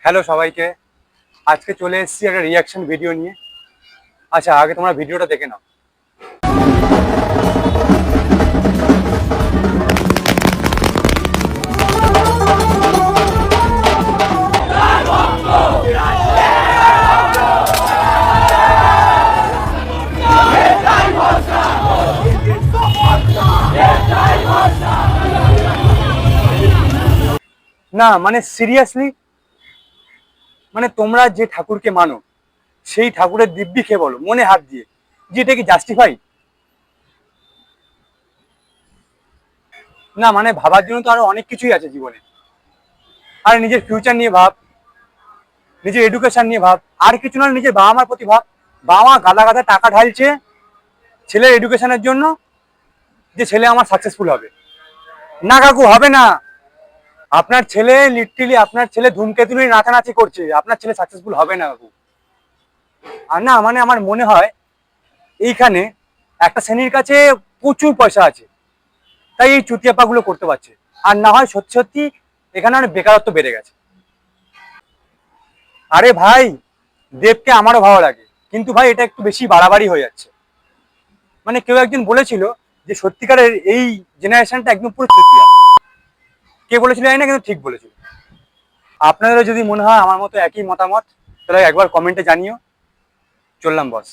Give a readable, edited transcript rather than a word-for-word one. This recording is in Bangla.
হ্যালো সবাইকে। আজকে চলে এসেছি একটা রিয়াকশন ভিডিও নিয়ে। আচ্ছা, আগে তোমরা ভিডিওটা দেখে নাও। না মানে সিরিয়াসলি, মানে তোমরা যে ঠাকুরকে মানো সেই ঠাকুরের দিব্যি খেয়ে বলো মনে হাত দিয়ে যে এটা কি জাস্টিফাই? না মানে ভাবার জন্য তো আরো অনেক কিছুই আছে জীবনে। আর নিজের ফিউচার নিয়ে ভাব, নিজের এডুকেশন নিয়ে ভাব, আর কিছু না নিজের বাবা মার প্রতি ভাব। বাবা মা গাদা গাদা টাকা ঢালছে ছেলের এডুকেশনের জন্য, যে ছেলে আমার সাকসেসফুল হবে। না কাকু, হবে না। আপনার ছেলে লিটারালি, আপনার ছেলে ধূমকেতু নিয়ে নাচানাচি করছে, আপনার ছেলে সাকসেসফুল হবে না কাকু। আর না মানে আমার মনে হয় এইখানে একটা শ্রেণীর কাছে প্রচুর পয়সা আছে, তাই এই চুতিয়াপাগুলো করতে পারছে। আর না হয় সত্যি সত্যি এখানে অনেক বেকারত্ব বেড়ে গেছে। আরে ভাই, দেবকে আমারও ভালো লাগে, কিন্তু ভাই এটা একটু বেশি বাড়াবাড়ি হয়ে যাচ্ছে। মানে কেউ একজন বলেছিল যে সত্যিকারের এই জেনারেশনটা একদম পুরো চুতিয়া। কে বলেছিল জানি না, কিন্তু ঠিক বলেছিল। আপনাদেরও যদি মনে হয় আমার মতো একই মতামত, তাহলে একবার কমেন্টে জানিও। চললাম বস।